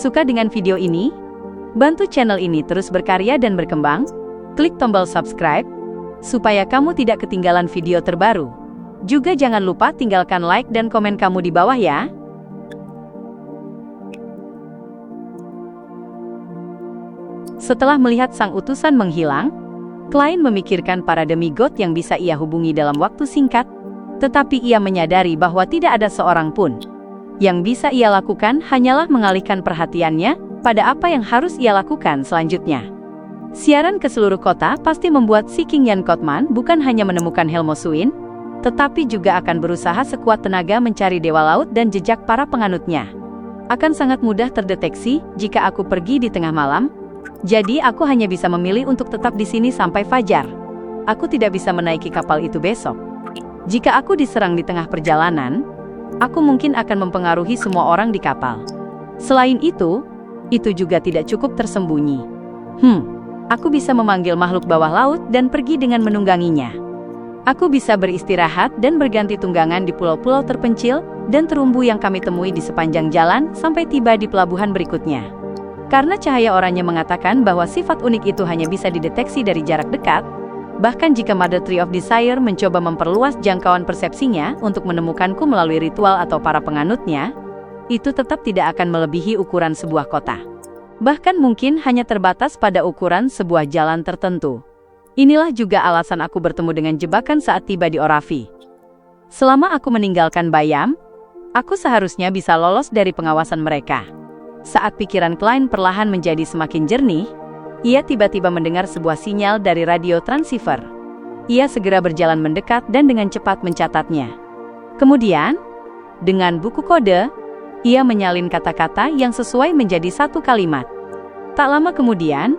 Suka dengan video ini? Bantu channel ini terus berkarya dan berkembang. Klik tombol subscribe, supaya kamu tidak ketinggalan video terbaru. Juga jangan lupa tinggalkan like dan komen kamu di bawah ya. Setelah melihat sang utusan menghilang, Klein memikirkan para demigod yang bisa ia hubungi dalam waktu singkat, tetapi ia menyadari bahwa tidak ada seorang pun. Yang bisa ia lakukan hanyalah mengalihkan perhatiannya pada apa yang harus ia lakukan selanjutnya. Siaran ke seluruh kota pasti membuat si King Yan Kotman bukan hanya menemukan Helmosuin, tetapi juga akan berusaha sekuat tenaga mencari Dewa Laut dan jejak para penganutnya. Akan sangat mudah terdeteksi jika aku pergi di tengah malam, jadi aku hanya bisa memilih untuk tetap di sini sampai fajar. Aku tidak bisa menaiki kapal itu besok. Jika aku diserang di tengah perjalanan, aku mungkin akan mempengaruhi semua orang di kapal. Selain itu juga tidak cukup tersembunyi. Aku bisa memanggil makhluk bawah laut dan pergi dengan menungganginya. Aku bisa beristirahat dan berganti tunggangan di pulau-pulau terpencil dan terumbu yang kami temui di sepanjang jalan sampai tiba di pelabuhan berikutnya. Karena cahaya oranye mengatakan bahwa sifat unik itu hanya bisa dideteksi dari jarak dekat, bahkan jika Mother Tree of Desire mencoba memperluas jangkauan persepsinya untuk menemukanku melalui ritual atau para penganutnya, itu tetap tidak akan melebihi ukuran sebuah kota. Bahkan mungkin hanya terbatas pada ukuran sebuah jalan tertentu. Inilah juga alasan aku bertemu dengan jebakan saat tiba di Orafi. Selama aku meninggalkan Bayam, aku seharusnya bisa lolos dari pengawasan mereka. Saat pikiran Klein perlahan menjadi semakin jernih, ia tiba-tiba mendengar sebuah sinyal dari radio transceiver. Ia segera berjalan mendekat dan dengan cepat mencatatnya. Kemudian, dengan buku kode, ia menyalin kata-kata yang sesuai menjadi satu kalimat. Tak lama kemudian,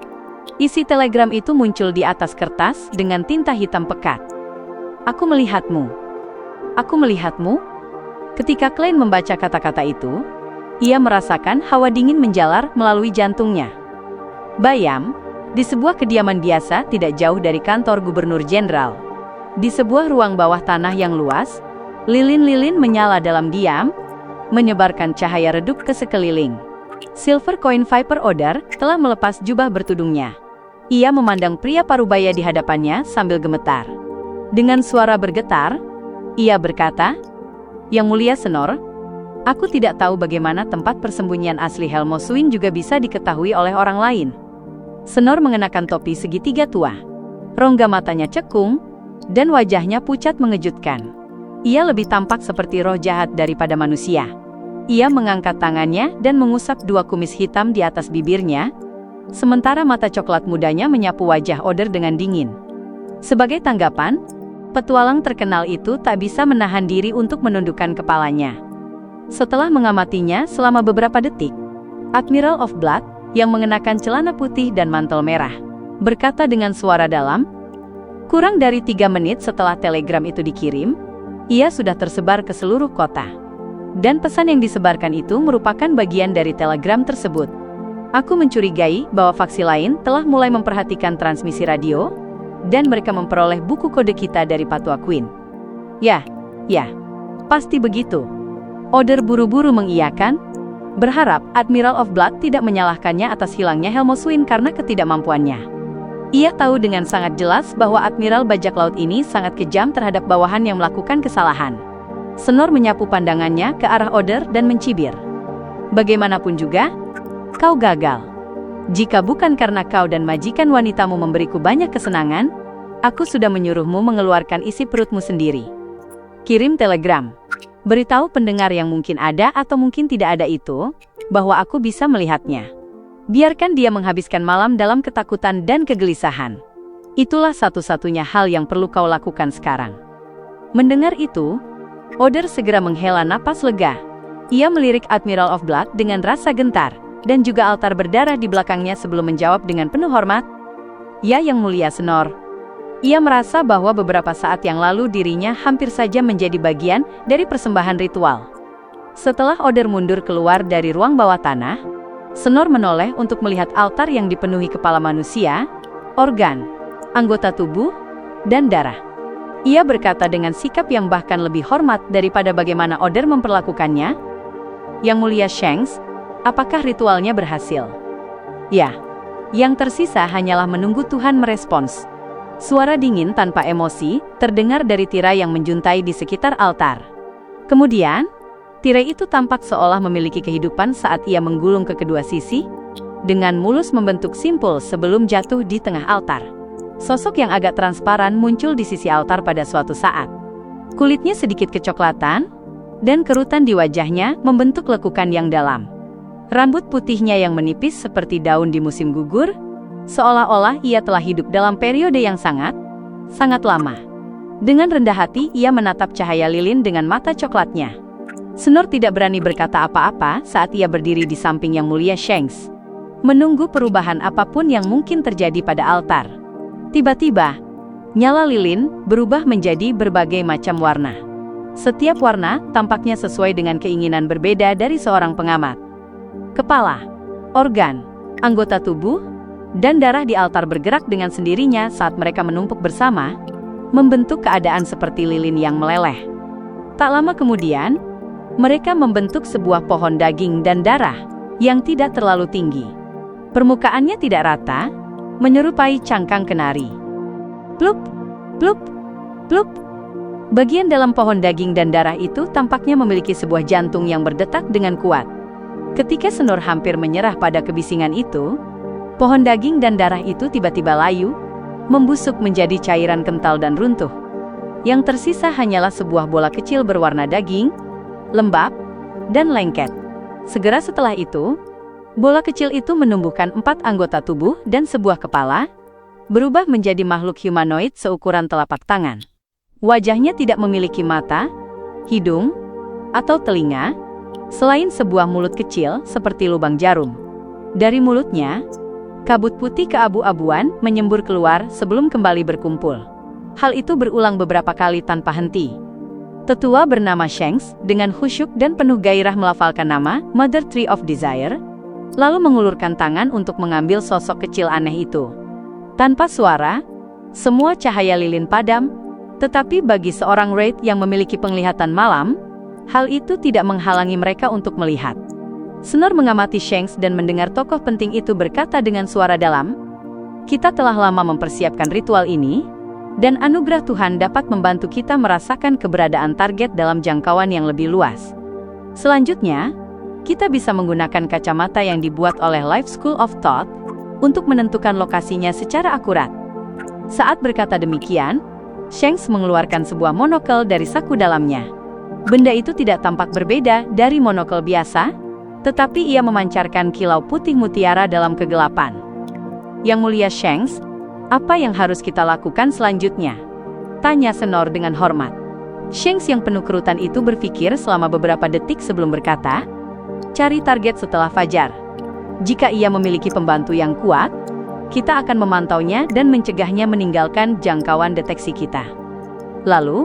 isi telegram itu muncul di atas kertas dengan tinta hitam pekat. Aku melihatmu. Aku melihatmu. Ketika Klein membaca kata-kata itu, ia merasakan hawa dingin menjalar melalui jantungnya. Bayam, di sebuah kediaman biasa tidak jauh dari kantor gubernur jenderal. Di sebuah ruang bawah tanah yang luas, lilin-lilin menyala dalam diam, menyebarkan cahaya redup ke sekeliling. Silver Coin Viper Oder telah melepas jubah bertudungnya. Ia memandang pria parubaya di hadapannya sambil gemetar. Dengan suara bergetar, ia berkata, "Yang mulia Senor, aku tidak tahu bagaimana tempat persembunyian asli Helmosuin juga bisa diketahui oleh orang lain." Senor mengenakan topi segitiga tua. Rongga matanya cekung, dan wajahnya pucat mengejutkan. Ia lebih tampak seperti roh jahat daripada manusia. Ia mengangkat tangannya dan mengusap dua kumis hitam di atas bibirnya, sementara mata coklat mudanya menyapu wajah Oder dengan dingin. Sebagai tanggapan, petualang terkenal itu tak bisa menahan diri untuk menundukkan kepalanya. Setelah mengamatinya selama beberapa detik, Admiral of Blood, yang mengenakan celana putih dan mantel merah, berkata dengan suara dalam, "Kurang dari 3 menit setelah telegram itu dikirim, ia sudah tersebar ke seluruh kota. Dan pesan yang disebarkan itu merupakan bagian dari telegram tersebut. Aku mencurigai bahwa faksi lain telah mulai memperhatikan transmisi radio, dan mereka memperoleh buku kode kita dari Patua Queen." Ya, pasti begitu." Oder buru-buru mengiyakan, berharap Admiral of Blood tidak menyalahkannya atas hilangnya Helmosuin karena ketidakmampuannya. Ia tahu dengan sangat jelas bahwa Admiral bajak laut ini sangat kejam terhadap bawahan yang melakukan kesalahan. Senor menyapu pandangannya ke arah Oder dan mencibir. "Bagaimanapun juga, kau gagal. Jika bukan karena kau dan majikan wanitamu memberiku banyak kesenangan, aku sudah menyuruhmu mengeluarkan isi perutmu sendiri. Kirim telegram. Beritahu pendengar yang mungkin ada atau mungkin tidak ada itu, bahwa aku bisa melihatnya. Biarkan dia menghabiskan malam dalam ketakutan dan kegelisahan. Itulah satu-satunya hal yang perlu kau lakukan sekarang." Mendengar itu, Oder segera menghela napas lega. Ia melirik Admiral of Blood dengan rasa gentar, dan juga altar berdarah di belakangnya sebelum menjawab dengan penuh hormat, "Ya, Yang Mulia Senor." Ia merasa bahwa beberapa saat yang lalu dirinya hampir saja menjadi bagian dari persembahan ritual. Setelah Oder mundur keluar dari ruang bawah tanah, Senor menoleh untuk melihat altar yang dipenuhi kepala manusia, organ, anggota tubuh, dan darah. Ia berkata dengan sikap yang bahkan lebih hormat daripada bagaimana Oder memperlakukannya, "Yang Mulia Shanks, Apakah ritualnya berhasil? Ya, yang tersisa hanyalah menunggu Tuhan merespons. Suara dingin tanpa emosi terdengar dari tirai yang menjuntai di sekitar altar. Kemudian, tirai itu tampak seolah memiliki kehidupan saat ia menggulung ke kedua sisi, dengan mulus membentuk simpul sebelum jatuh di tengah altar. Sosok yang agak transparan muncul di sisi altar pada suatu saat. Kulitnya sedikit kecoklatan, dan kerutan di wajahnya membentuk lekukan yang dalam. Rambut putihnya yang menipis seperti daun di musim gugur, seolah-olah ia telah hidup dalam periode yang sangat lama. Dengan rendah hati ia menatap cahaya lilin dengan mata coklatnya. Senor tidak berani berkata apa-apa saat ia berdiri di samping Yang Mulia Shanks, menunggu perubahan apapun yang mungkin terjadi pada altar. Tiba-tiba, nyala lilin berubah menjadi berbagai macam warna. Setiap warna tampaknya sesuai dengan keinginan berbeda dari seorang pengamat. Kepala, organ, anggota tubuh, dan darah di altar bergerak dengan sendirinya saat mereka menumpuk bersama, membentuk keadaan seperti lilin yang meleleh. Tak lama kemudian, mereka membentuk sebuah pohon daging dan darah yang tidak terlalu tinggi. Permukaannya tidak rata, menyerupai cangkang kenari. Plup, plup, plup. Bagian dalam pohon daging dan darah itu tampaknya memiliki sebuah jantung yang berdetak dengan kuat. Ketika Senor hampir menyerah pada kebisingan itu, pohon daging dan darah itu tiba-tiba layu, membusuk menjadi cairan kental dan runtuh. Yang tersisa hanyalah sebuah bola kecil berwarna daging, lembab, dan lengket. Segera setelah itu, bola kecil itu menumbuhkan 4 anggota tubuh dan sebuah kepala, berubah menjadi makhluk humanoid seukuran telapak tangan. Wajahnya tidak memiliki mata, hidung, atau telinga, selain sebuah mulut kecil seperti lubang jarum. Dari mulutnya, kabut putih keabu-abuan menyembur keluar sebelum kembali berkumpul. Hal itu berulang beberapa kali tanpa henti. Tetua bernama Shanks dengan khusyuk dan penuh gairah melafalkan nama Mother Tree of Desire, lalu mengulurkan tangan untuk mengambil sosok kecil aneh itu. Tanpa suara, semua cahaya lilin padam. Tetapi bagi seorang Wraith yang memiliki penglihatan malam, hal itu tidak menghalangi mereka untuk melihat. Senor mengamati Shanks dan mendengar tokoh penting itu berkata dengan suara dalam, "Kita telah lama mempersiapkan ritual ini, dan anugerah Tuhan dapat membantu kita merasakan keberadaan target dalam jangkauan yang lebih luas. Selanjutnya, kita bisa menggunakan kacamata yang dibuat oleh Life School of Thought untuk menentukan lokasinya secara akurat." Saat berkata demikian, Shanks mengeluarkan sebuah monokel dari saku dalamnya. Benda itu tidak tampak berbeda dari monokel biasa, tetapi ia memancarkan kilau putih mutiara dalam kegelapan. "Yang Mulia Shanks, apa yang harus kita lakukan selanjutnya?" tanya Senor dengan hormat. Shanks yang penuh kerutan itu berpikir selama beberapa detik sebelum berkata, "Cari target setelah fajar. Jika ia memiliki pembantu yang kuat, kita akan memantaunya dan mencegahnya meninggalkan jangkauan deteksi kita. Lalu,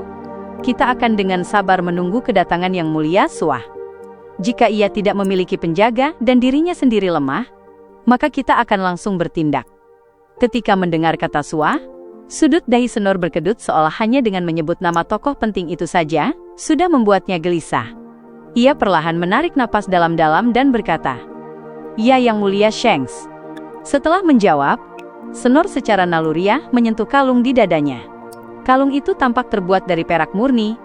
kita akan dengan sabar menunggu kedatangan Yang Mulia Suah. Jika ia tidak memiliki penjaga dan dirinya sendiri lemah, maka kita akan langsung bertindak." Ketika mendengar kata Suah, sudut dahi Senor berkedut seolah hanya dengan menyebut nama tokoh penting itu saja, sudah membuatnya gelisah. Ia perlahan menarik napas dalam-dalam dan berkata, "Ya Yang Mulia Shanks." Setelah menjawab, Senor secara naluriah menyentuh kalung di dadanya. Kalung itu tampak terbuat dari perak murni,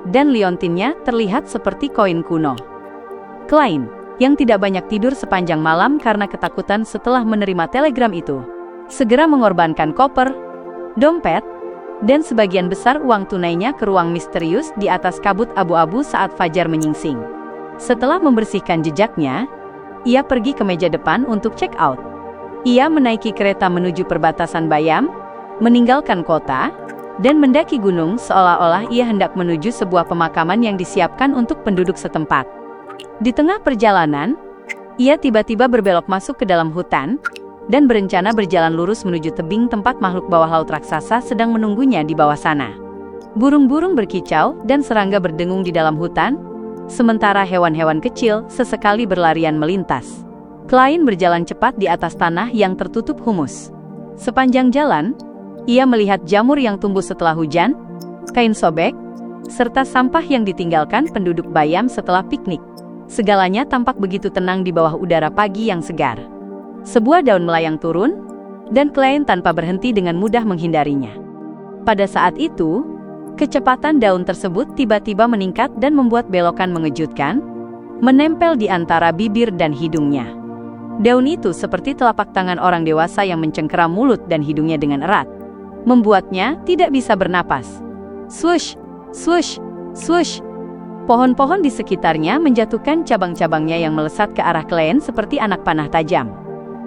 dan liontinnya terlihat seperti koin kuno. Klein, yang tidak banyak tidur sepanjang malam karena ketakutan setelah menerima telegram itu, segera mengorbankan koper, dompet, dan sebagian besar uang tunainya ke ruang misterius di atas kabut abu-abu saat fajar menyingsing. Setelah membersihkan jejaknya, ia pergi ke meja depan untuk check out. Ia menaiki kereta menuju perbatasan Bayam, meninggalkan kota, dan mendaki gunung seolah-olah ia hendak menuju sebuah pemakaman yang disiapkan untuk penduduk setempat. Di tengah perjalanan, ia tiba-tiba berbelok masuk ke dalam hutan, dan berencana berjalan lurus menuju tebing tempat makhluk bawah laut raksasa sedang menunggunya di bawah sana. Burung-burung berkicau dan serangga berdengung di dalam hutan, sementara hewan-hewan kecil sesekali berlarian melintas. Klein berjalan cepat di atas tanah yang tertutup humus. Sepanjang jalan, ia melihat jamur yang tumbuh setelah hujan, kain sobek, serta sampah yang ditinggalkan penduduk Bayam setelah piknik. Segalanya tampak begitu tenang di bawah udara pagi yang segar. Sebuah daun melayang turun, dan Klein tanpa berhenti dengan mudah menghindarinya. Pada saat itu, kecepatan daun tersebut tiba-tiba meningkat dan membuat belokan mengejutkan, menempel di antara bibir dan hidungnya. Daun itu seperti telapak tangan orang dewasa yang mencengkeram mulut dan hidungnya dengan erat, membuatnya tidak bisa bernapas. Swoosh, swoosh, swoosh. Pohon-pohon di sekitarnya menjatuhkan cabang-cabangnya yang melesat ke arah Klein seperti anak panah tajam.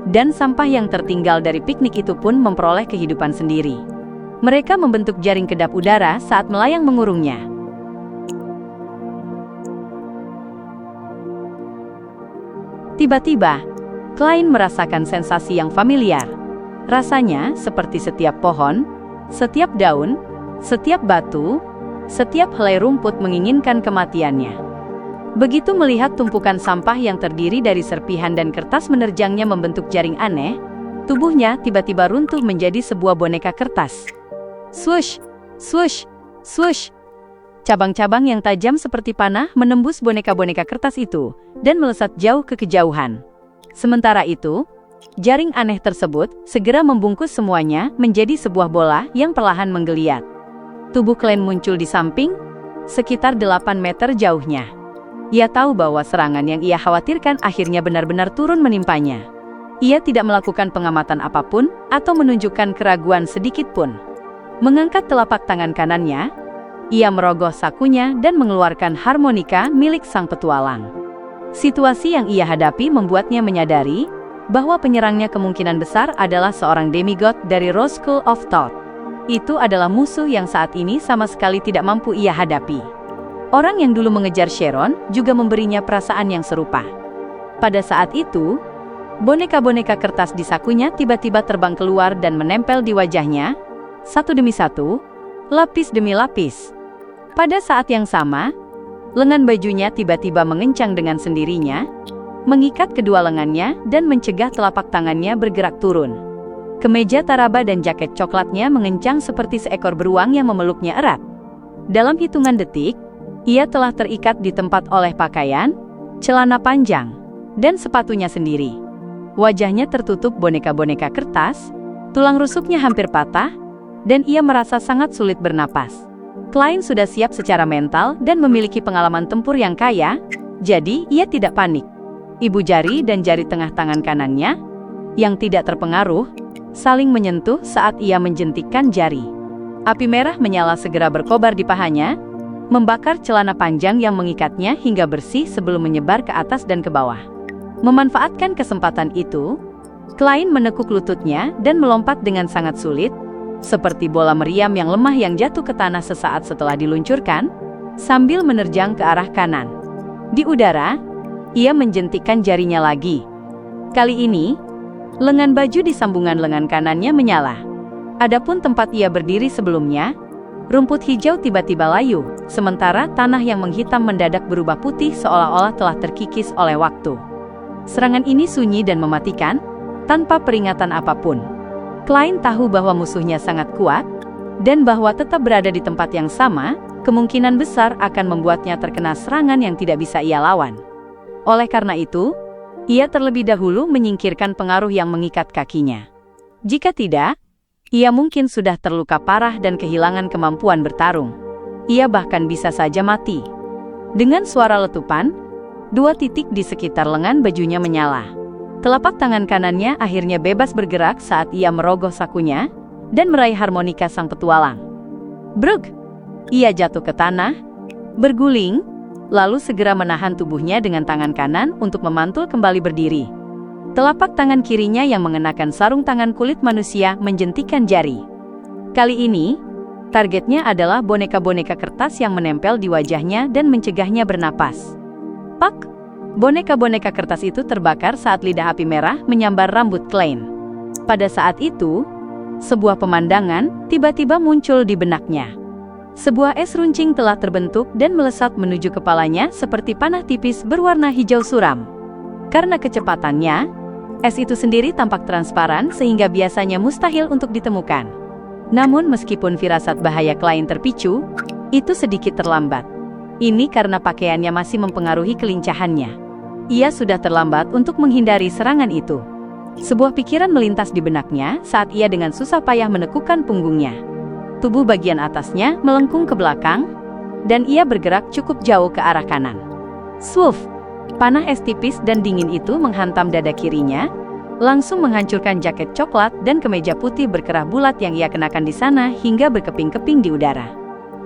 Dan sampah yang tertinggal dari piknik itu pun memperoleh kehidupan sendiri. Mereka membentuk jaring kedap udara saat melayang mengurungnya. Tiba-tiba, Klein merasakan sensasi yang familiar. Rasanya seperti setiap pohon, setiap daun, setiap batu, setiap helai rumput menginginkan kematiannya. Begitu melihat tumpukan sampah yang terdiri dari serpihan dan kertas menerjangnya membentuk jaring aneh, tubuhnya tiba-tiba runtuh menjadi sebuah boneka kertas. Swoosh, swoosh, swoosh. Cabang-cabang yang tajam seperti panah menembus boneka-boneka kertas itu dan melesat jauh ke kejauhan. Sementara itu, jaring aneh tersebut segera membungkus semuanya menjadi sebuah bola yang perlahan menggeliat. Tubuh Klein muncul di samping, sekitar 8 meter jauhnya. Ia tahu bahwa serangan yang ia khawatirkan akhirnya benar-benar turun menimpanya. Ia tidak melakukan pengamatan apapun atau menunjukkan keraguan sedikit pun. Mengangkat telapak tangan kanannya, ia merogoh sakunya dan mengeluarkan harmonika milik sang petualang. Situasi yang ia hadapi membuatnya menyadari bahwa penyerangnya kemungkinan besar adalah seorang demigod dari Rose School of Thought. Itu adalah musuh yang saat ini sama sekali tidak mampu ia hadapi. Orang yang dulu mengejar Sharon juga memberinya perasaan yang serupa. Pada saat itu, boneka-boneka kertas di sakunya tiba-tiba terbang keluar dan menempel di wajahnya, satu demi satu, lapis demi lapis. Pada saat yang sama, lengan bajunya tiba-tiba mengencang dengan sendirinya, mengikat kedua lengannya dan mencegah telapak tangannya bergerak turun. Kemeja taraba dan jaket coklatnya mengencang seperti seekor beruang yang memeluknya erat. Dalam hitungan detik, ia telah terikat di tempat oleh pakaian, celana panjang, dan sepatunya sendiri. Wajahnya tertutup boneka-boneka kertas, tulang rusuknya hampir patah, dan ia merasa sangat sulit bernapas. Klein sudah siap secara mental dan memiliki pengalaman tempur yang kaya, jadi ia tidak panik. Ibu jari dan jari tengah tangan kanannya, yang tidak terpengaruh, saling menyentuh saat ia menjentikkan jari. Api merah menyala segera berkobar di pahanya, membakar celana panjang yang mengikatnya hingga bersih sebelum menyebar ke atas dan ke bawah. Memanfaatkan kesempatan itu, Klein menekuk lututnya dan melompat dengan sangat sulit, seperti bola meriam yang lemah yang jatuh ke tanah sesaat setelah diluncurkan, sambil menerjang ke arah kanan. Di udara, ia menjentikkan jarinya lagi. Kali ini, lengan baju di sambungan lengan kanannya menyala. Adapun tempat ia berdiri sebelumnya, rumput hijau tiba-tiba layu, sementara tanah yang menghitam mendadak berubah putih seolah-olah telah terkikis oleh waktu. Serangan ini sunyi dan mematikan, tanpa peringatan apapun. Klein tahu bahwa musuhnya sangat kuat, dan bahwa tetap berada di tempat yang sama, kemungkinan besar akan membuatnya terkena serangan yang tidak bisa ia lawan. Oleh karena itu, ia terlebih dahulu menyingkirkan pengaruh yang mengikat kakinya. Jika tidak, ia mungkin sudah terluka parah dan kehilangan kemampuan bertarung. Ia bahkan bisa saja mati. Dengan suara letupan, 2 titik di sekitar lengan bajunya menyala. Telapak tangan kanannya akhirnya bebas bergerak saat ia merogoh sakunya dan meraih harmonika sang petualang. Brug! Ia jatuh ke tanah, berguling, lalu segera menahan tubuhnya dengan tangan kanan untuk memantul kembali berdiri. Telapak tangan kirinya yang mengenakan sarung tangan kulit manusia menjentikkan jari. Kali ini, targetnya adalah boneka-boneka kertas yang menempel di wajahnya dan mencegahnya bernapas. Pak! Boneka-boneka kertas itu terbakar saat lidah api merah menyambar rambut Klein. Pada saat itu, sebuah pemandangan tiba-tiba muncul di benaknya. Sebuah es runcing telah terbentuk dan melesat menuju kepalanya seperti panah tipis berwarna hijau suram. Karena kecepatannya, es itu sendiri tampak transparan sehingga biasanya mustahil untuk ditemukan. Namun meskipun firasat bahaya Klein terpicu, itu sedikit terlambat. Ini karena pakaiannya masih mempengaruhi kelincahannya. Ia sudah terlambat untuk menghindari serangan itu. Sebuah pikiran melintas di benaknya saat ia dengan susah payah menekukkan punggungnya. Tubuh bagian atasnya melengkung ke belakang, dan ia bergerak cukup jauh ke arah kanan. Swoof! Panah es tipis dan dingin itu menghantam dada kirinya, langsung menghancurkan jaket coklat dan kemeja putih berkerah bulat yang ia kenakan di sana hingga berkeping-keping di udara.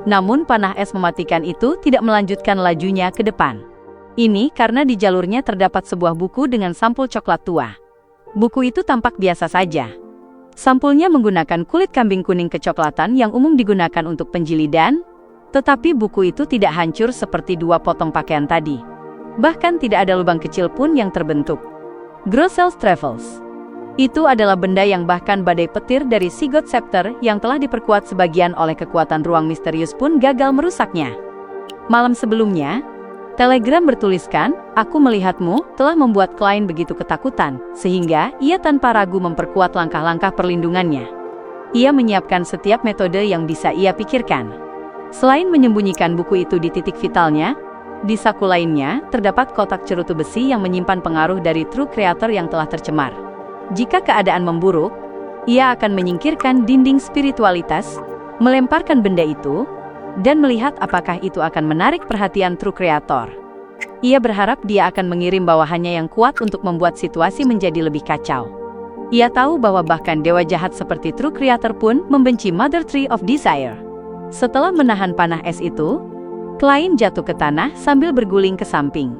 Namun panah es mematikan itu tidak melanjutkan lajunya ke depan. Ini karena di jalurnya terdapat sebuah buku dengan sampul coklat tua. Buku itu tampak biasa saja. Sampulnya menggunakan kulit kambing kuning kecoklatan yang umum digunakan untuk penjilidan, tetapi buku itu tidak hancur seperti dua potong pakaian tadi. Bahkan tidak ada lubang kecil pun yang terbentuk. Grossel's Travels. Itu adalah benda yang bahkan badai petir dari Sigurd Scepter yang telah diperkuat sebagian oleh kekuatan ruang misterius pun gagal merusaknya. Malam sebelumnya, telegram bertuliskan, "Aku melihatmu," telah membuat Klein begitu ketakutan, sehingga ia tanpa ragu memperkuat langkah-langkah perlindungannya. Ia menyiapkan setiap metode yang bisa ia pikirkan. Selain menyembunyikan buku itu di titik vitalnya, di saku lainnya terdapat kotak cerutu besi yang menyimpan pengaruh dari True Creator yang telah tercemar. Jika keadaan memburuk, ia akan menyingkirkan dinding spiritualitas, melemparkan benda itu, dan melihat apakah itu akan menarik perhatian True Creator. Ia berharap dia akan mengirim bawahannya yang kuat untuk membuat situasi menjadi lebih kacau. Ia tahu bahwa bahkan dewa jahat seperti True Creator pun membenci Mother Tree of Desire. Setelah menahan panah es itu, Klein jatuh ke tanah sambil berguling ke samping.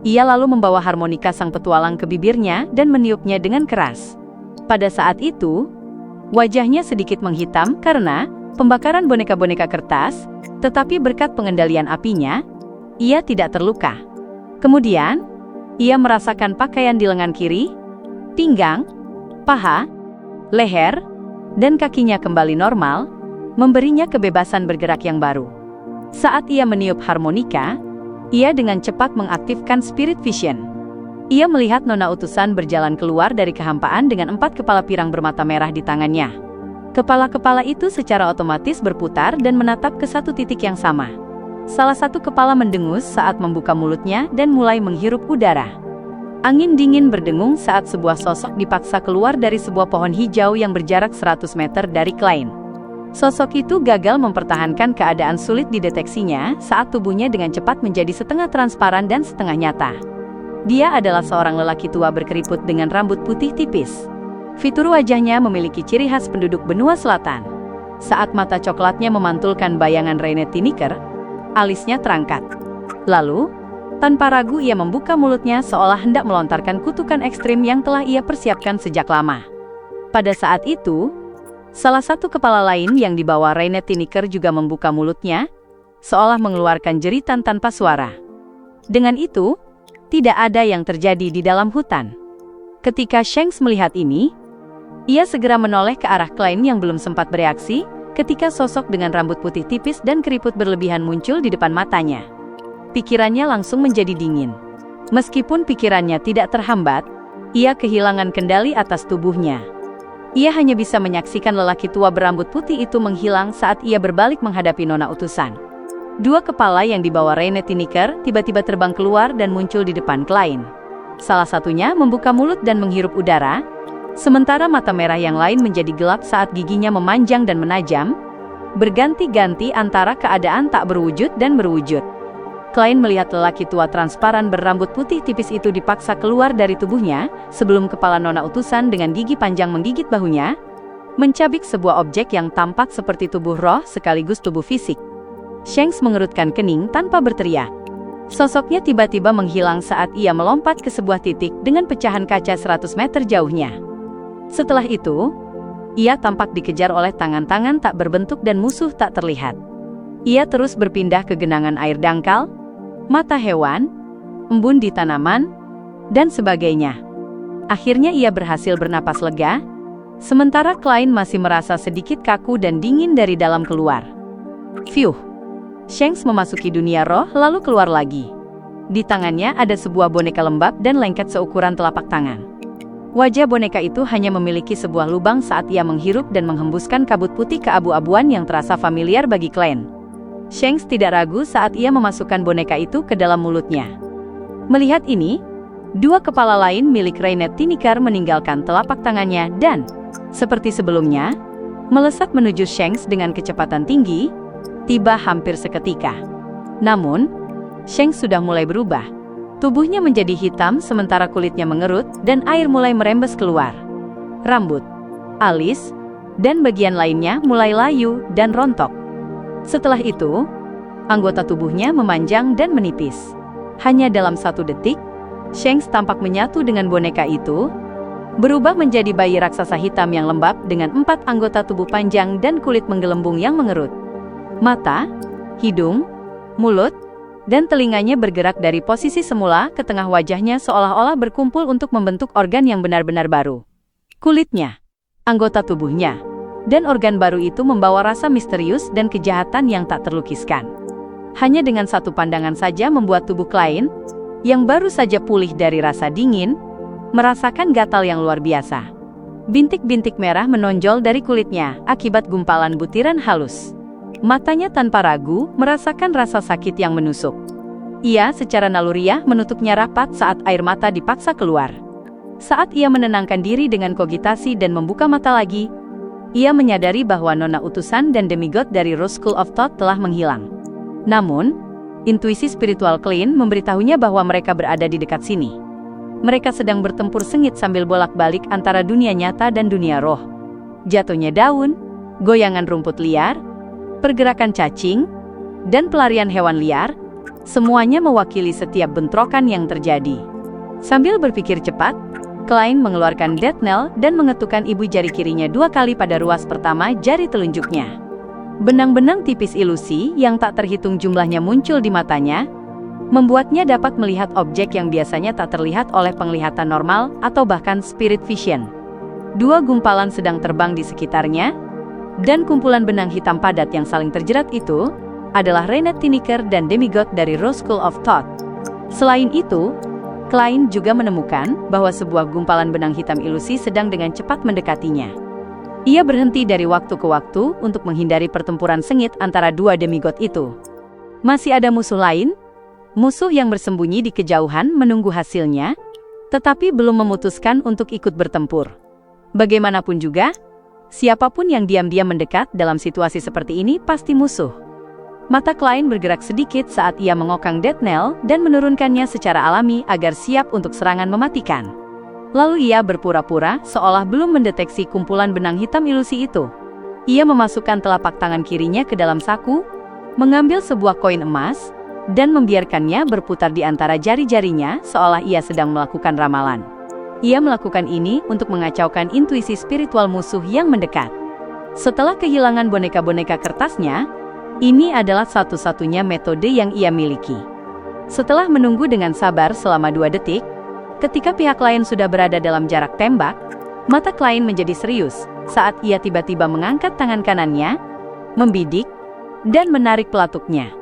Ia lalu membawa harmonika sang petualang ke bibirnya dan meniupnya dengan keras. Pada saat itu, wajahnya sedikit menghitam karena pembakaran boneka-boneka kertas, tetapi berkat pengendalian apinya, ia tidak terluka. Kemudian, ia merasakan pakaian di lengan kiri, pinggang, paha, leher, dan kakinya kembali normal, memberinya kebebasan bergerak yang baru. Saat ia meniup harmonika, ia dengan cepat mengaktifkan Spirit Vision. Ia melihat nona utusan berjalan keluar dari kehampaan dengan 4 kepala pirang bermata merah di tangannya. Kepala-kepala itu secara otomatis berputar dan menatap ke satu titik yang sama. Salah satu kepala mendengus saat membuka mulutnya dan mulai menghirup udara. Angin dingin berdengung saat sebuah sosok dipaksa keluar dari sebuah pohon hijau yang berjarak 100 meter dari Klein. Sosok itu gagal mempertahankan keadaan sulit dideteksinya saat tubuhnya dengan cepat menjadi setengah transparan dan setengah nyata. Dia adalah seorang lelaki tua berkeriput dengan rambut putih tipis. Fitur wajahnya memiliki ciri khas penduduk benua selatan. Saat mata coklatnya memantulkan bayangan Reine Tiniker, alisnya terangkat. Lalu, tanpa ragu ia membuka mulutnya seolah hendak melontarkan kutukan ekstrim yang telah ia persiapkan sejak lama. Pada saat itu, salah satu kepala lain yang dibawa Reine Tiniker juga membuka mulutnya, seolah mengeluarkan jeritan tanpa suara. Dengan itu, tidak ada yang terjadi di dalam hutan. Ketika Shanks melihat ini, ia segera menoleh ke arah Klein yang belum sempat bereaksi, ketika sosok dengan rambut putih tipis dan keriput berlebihan muncul di depan matanya. Pikirannya langsung menjadi dingin. Meskipun pikirannya tidak terhambat, ia kehilangan kendali atas tubuhnya. Ia hanya bisa menyaksikan lelaki tua berambut putih itu menghilang saat ia berbalik menghadapi nona utusan. 2 kepala yang dibawa Reine Tiniker tiba-tiba terbang keluar dan muncul di depan Klein. Salah satunya membuka mulut dan menghirup udara, sementara mata merah yang lain menjadi gelap saat giginya memanjang dan menajam, berganti-ganti antara keadaan tak berwujud dan berwujud. Klein melihat lelaki tua transparan berambut putih tipis itu dipaksa keluar dari tubuhnya, sebelum kepala nona utusan dengan gigi panjang menggigit bahunya, mencabik sebuah objek yang tampak seperti tubuh roh sekaligus tubuh fisik. Shanks mengerutkan kening tanpa berteriak. Sosoknya tiba-tiba menghilang saat ia melompat ke sebuah titik dengan pecahan kaca 100 meter jauhnya. Setelah itu, ia tampak dikejar oleh tangan-tangan tak berbentuk dan musuh tak terlihat. Ia terus berpindah ke genangan air dangkal, mata hewan, embun di tanaman, dan sebagainya. Akhirnya ia berhasil bernapas lega, sementara Klein masih merasa sedikit kaku dan dingin dari dalam keluar. Fiuh! Shanks memasuki dunia roh lalu keluar lagi. Di tangannya ada sebuah boneka lembab dan lengket seukuran telapak tangan. Wajah boneka itu hanya memiliki sebuah lubang saat ia menghirup dan menghembuskan kabut putih keabu-abuan yang terasa familiar bagi Klein. Shanks tidak ragu saat ia memasukkan boneka itu ke dalam mulutnya. Melihat ini, dua kepala lain milik Reinette Tiniker meninggalkan telapak tangannya dan, seperti sebelumnya, melesat menuju Shanks dengan kecepatan tinggi, tiba hampir seketika. Namun, Shanks sudah mulai berubah. Tubuhnya menjadi hitam sementara kulitnya mengerut dan air mulai merembes keluar. Rambut, alis, dan bagian lainnya mulai layu dan rontok. Setelah itu, anggota tubuhnya memanjang dan menipis. Hanya dalam 1 detik, Shanks tampak menyatu dengan boneka itu, berubah menjadi bayi raksasa hitam yang lembab dengan 4 anggota tubuh panjang dan kulit menggelembung yang mengerut. Mata, hidung, mulut, dan telinganya bergerak dari posisi semula ke tengah wajahnya seolah-olah berkumpul untuk membentuk organ yang benar-benar baru. Kulitnya, anggota tubuhnya, dan organ baru itu membawa rasa misterius dan kejahatan yang tak terlukiskan. Hanya dengan 1 pandangan saja membuat tubuh Klein, yang baru saja pulih dari rasa dingin, merasakan gatal yang luar biasa. Bintik-bintik merah menonjol dari kulitnya akibat gumpalan butiran halus. Matanya tanpa ragu merasakan rasa sakit yang menusuk. Ia secara naluriah menutupnya rapat saat air mata dipaksa keluar. Saat ia menenangkan diri dengan kogitasi dan membuka mata lagi, ia menyadari bahwa nona utusan dan demigod dari Rose School of Thought telah menghilang. Namun, intuisi spiritual Klein memberitahunya bahwa mereka berada di dekat sini. Mereka sedang bertempur sengit sambil bolak-balik antara dunia nyata dan dunia roh. Jatuhnya daun, goyangan rumput liar, pergerakan cacing, dan pelarian hewan liar, semuanya mewakili setiap bentrokan yang terjadi. Sambil berpikir cepat, Klein mengeluarkan death knell dan mengetukkan ibu jari kirinya 2 kali pada ruas pertama jari telunjuknya. Benang-benang tipis ilusi yang tak terhitung jumlahnya muncul di matanya, membuatnya dapat melihat objek yang biasanya tak terlihat oleh penglihatan normal atau bahkan spirit vision. 2 gumpalan sedang terbang di sekitarnya, dan kumpulan benang hitam padat yang saling terjerat itu adalah Reinette Tiniker dan demigod dari Rose School of Thought. Selain itu, Klein juga menemukan bahwa sebuah gumpalan benang hitam ilusi sedang dengan cepat mendekatinya. Ia berhenti dari waktu ke waktu untuk menghindari pertempuran sengit antara 2 demigod itu. Masih ada musuh lain, musuh yang bersembunyi di kejauhan menunggu hasilnya, tetapi belum memutuskan untuk ikut bertempur. Bagaimanapun juga, siapapun yang diam-diam mendekat dalam situasi seperti ini pasti musuh. Mata Klein bergerak sedikit saat ia mengokang death knell dan menurunkannya secara alami agar siap untuk serangan mematikan. Lalu ia berpura-pura seolah belum mendeteksi kumpulan benang hitam ilusi itu. Ia memasukkan telapak tangan kirinya ke dalam saku, mengambil sebuah koin emas, dan membiarkannya berputar di antara jari-jarinya seolah ia sedang melakukan ramalan. Ia melakukan ini untuk mengacaukan intuisi spiritual musuh yang mendekat. Setelah kehilangan boneka-boneka kertasnya, ini adalah satu-satunya metode yang ia miliki. Setelah menunggu dengan sabar selama 2 detik, ketika pihak lain sudah berada dalam jarak tembak, mata Klein menjadi serius saat ia tiba-tiba mengangkat tangan kanannya, membidik, dan menarik pelatuknya.